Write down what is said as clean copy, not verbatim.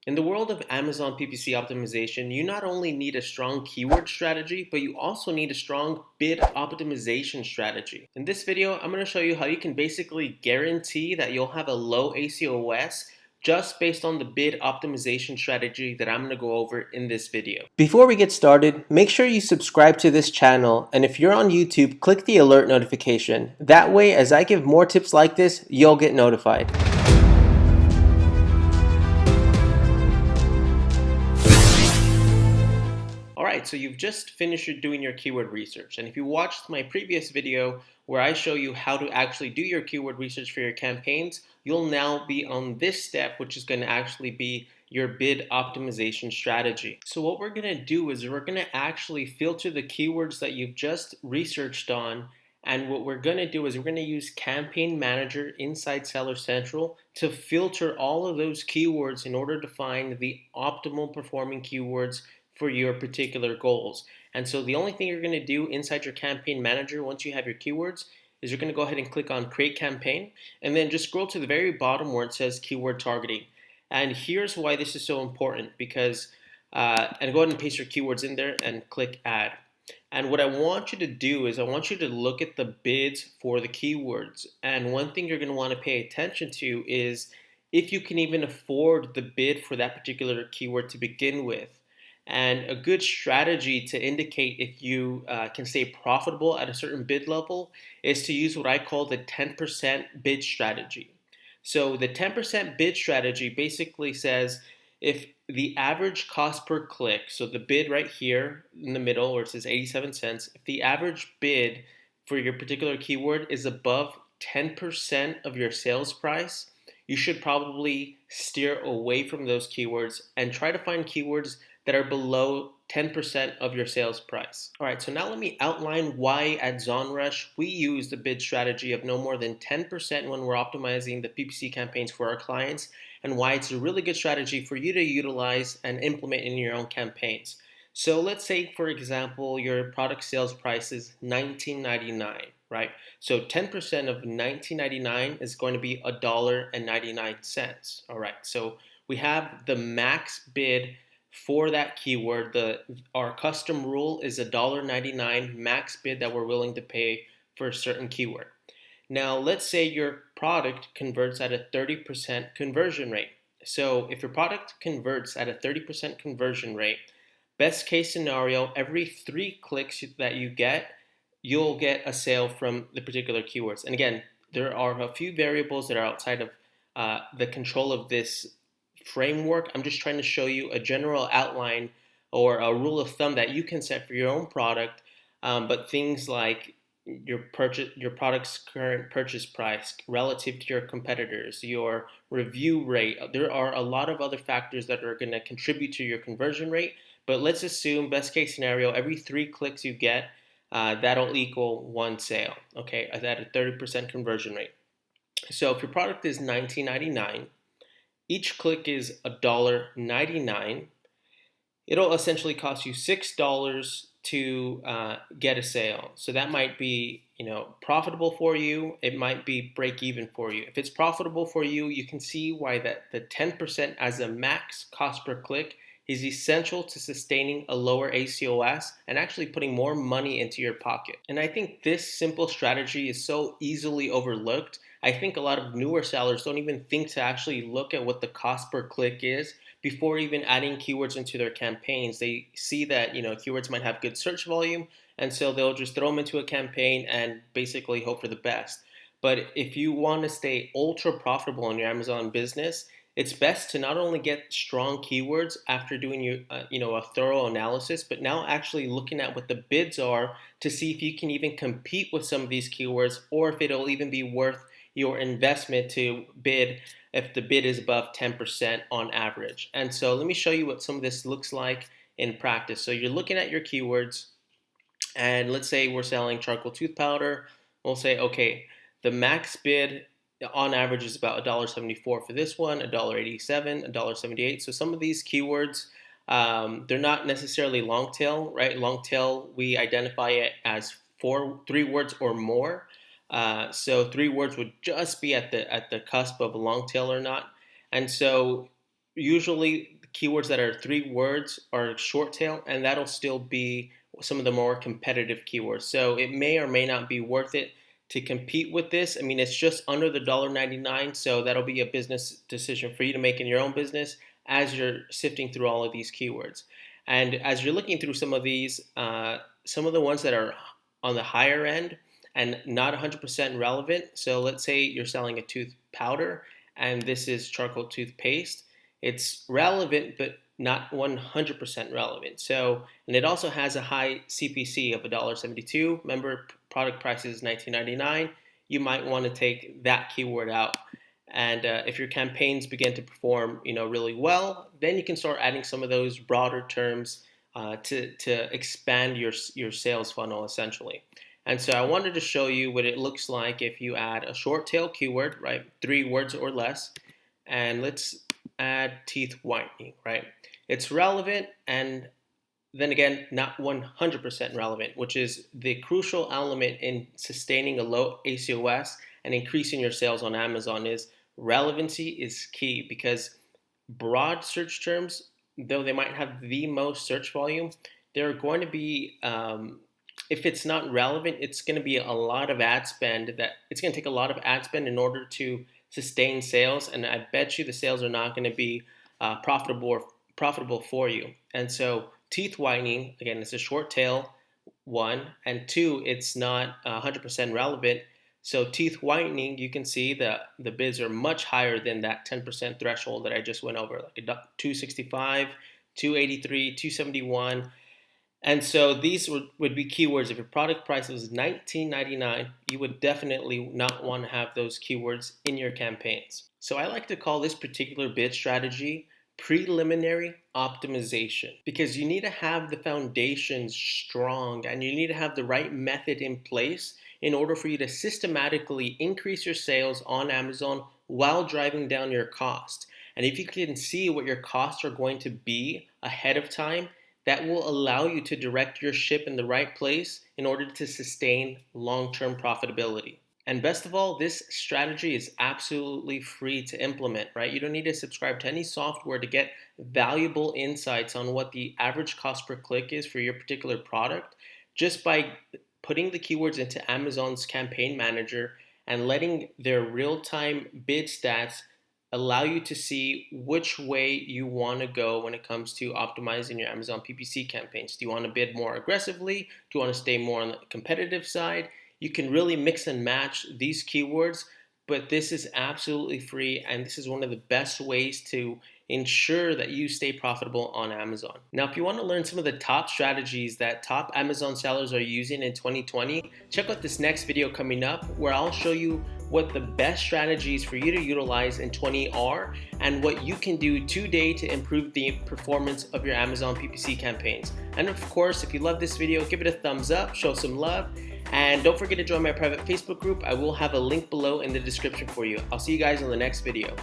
In the world of Amazon PPC optimization, you not only need a strong keyword strategy, but you also need a strong bid optimization strategy. In this video, I'm going to show you how you can basically guarantee that you'll have a low ACoS just based on the bid optimization strategy that I'm going to go over in this video. Before we get started, make sure you subscribe to this channel, and if you're on YouTube, click the alert notification. That way, as I give more tips like this, you'll get notified. Alright, so you've just finished doing your keyword research, and if you watched my previous video where I show you how to actually do your keyword research for your campaigns, you'll now be on this step, which is going to actually be your bid optimization strategy. So what we're going to do is we're going to actually filter the keywords that you've just researched on, and what we're going to do is we're going to use Campaign Manager inside Seller Central to filter all of those keywords in order to find the optimal performing keywords for your particular goals. And so the only thing you're going to do inside your campaign manager once you have your keywords is you're going to go ahead and click on create campaign and then just scroll to the very bottom where it says keyword targeting. And here's why this is so important, because and go ahead and paste your keywords in there and click add. And what I want you to do is I want you to look at the bids for the keywords. And one thing you're going to want to pay attention to is if you can even afford the bid for that particular keyword to begin with. And a good strategy to indicate if you can stay profitable at a certain bid level is to use what I call the 10% bid strategy. So the 10% bid strategy basically says if the average cost per click, so the bid right here in the middle where it says 87 cents, if the average bid for your particular keyword is above 10% of your sales price, you should probably steer away from those keywords and try to find keywords that are below 10% of your sales price. All right, so now let me outline why at ZonRush we use the bid strategy of no more than 10% when we're optimizing the PPC campaigns for our clients, and why it's a really good strategy for you to utilize and implement in your own campaigns. So let's say, for example, your product sales price is $19.99, right? So 10% of $19.99 is going to be $1.99. All right, so we have the max bid for that keyword. Our custom rule is $1.99 max bid that we're willing to pay for a certain keyword. Now let's say your product converts at a 30% conversion rate. So if your product converts at a 30% conversion rate, best case scenario, every 3 clicks that you get, you'll get a sale from the particular keywords. And again, there are a few variables that are outside of the control of this framework. I'm just trying to show you a general outline or a rule of thumb that you can set for your own product. But things like your product's current purchase price relative to your competitors, your review rate. There are a lot of other factors that are going to contribute to your conversion rate. But let's assume best case scenario, every 3 clicks you get, that'll equal 1 sale. Okay, at a 30% conversion rate. So if your product is $19.99. Each click is $1.99. It'll essentially cost you $6 to get a sale. So that might be, profitable for you. It might be break even for you. If it's profitable for you, you can see why that the 10% as a max cost per click is essential to sustaining a lower ACoS and actually putting more money into your pocket. And I think this simple strategy is so easily overlooked. I think a lot of newer sellers don't even think to actually look at what the cost per click is before even adding keywords into their campaigns. They see that keywords might have good search volume, and so they'll just throw them into a campaign and basically hope for the best. But if you want to stay ultra profitable in your Amazon business, it's best to not only get strong keywords after doing a thorough analysis, but now actually looking at what the bids are to see if you can even compete with some of these keywords, or if it'll even be worth your investment to bid if the bid is above 10% on average. And so let me show you what some of this looks like in practice. So you're looking at your keywords, and let's say we're selling charcoal tooth powder. We'll say, okay, the max bid on average is about $1.74 for this one, $1.87, $1.78. So some of these keywords, they're not necessarily long tail, right? Long tail, we identify it as 3 words or more. So 3 words would just be at the cusp of a long tail or not. And so Usually keywords that are 3 words are short tail, and that'll still be some of the more competitive keywords. So it may or may not be worth it to compete with this. I mean, it's just under the $1.99, so that'll be a business decision for you to make in your own business as you're sifting through all of these keywords. And as you're looking through some of these, some of the ones that are on the higher end and not 100% relevant. So let's say you're selling a tooth powder and this is charcoal toothpaste. It's relevant, but not 100% relevant. So, and it also has a high CPC of $1.72. Remember, product price is $19.99. You might want to take that keyword out. And if your campaigns begin to perform, really well, then you can start adding some of those broader terms to expand your sales funnel essentially. And so I wanted to show you what it looks like if you add a short tail keyword, right? 3 words or less. And let's add teeth whitening, right? It's relevant and then again, not 100% relevant, which is the crucial element in sustaining a low ACoS and increasing your sales on Amazon is relevancy is key, because broad search terms, though they might have the most search volume, they're going to be, if it's not relevant, it's going to be a lot of ad spend. It's going to take a lot of ad spend in order to sustain sales, and I bet you the sales are not going to be profitable for you. And so teeth whitening, again, it's a short tail, 1, and 2, it's not 100% relevant. So teeth whitening, you can see the bids are much higher than that 10% threshold that I just went over, like a 265, 283, 271. And so these would be keywords. If your product price was $19.99, you would definitely not want to have those keywords in your campaigns. So I like to call this particular bid strategy preliminary optimization, because you need to have the foundations strong and you need to have the right method in place in order for you to systematically increase your sales on Amazon while driving down your cost. And if you can see what your costs are going to be ahead of time, that will allow you to direct your ship in the right place in order to sustain long-term profitability. And best of all, this strategy is absolutely free to implement, right? You don't need to subscribe to any software to get valuable insights on what the average cost per click is for your particular product. Just by putting the keywords into Amazon's campaign manager and letting their real-time bid stats allow you to see which way you want to go when it comes to optimizing your Amazon PPC campaigns. Do you want to bid more aggressively? Do you want to stay more on the competitive side? You can really mix and match these keywords, but this is absolutely free, and this is one of the best ways to ensure that you stay profitable on Amazon. Now, if you want to learn some of the top strategies that top Amazon sellers are using in 2020, check out this next video coming up where I'll show you what the best strategies for you to utilize in 20 are and what you can do today to improve the performance of your Amazon PPC campaigns. And of course, if you love this video, give it a thumbs up, show some love, and don't forget to join my private Facebook group. I will have a link below in the description for you. I'll see you guys in the next video.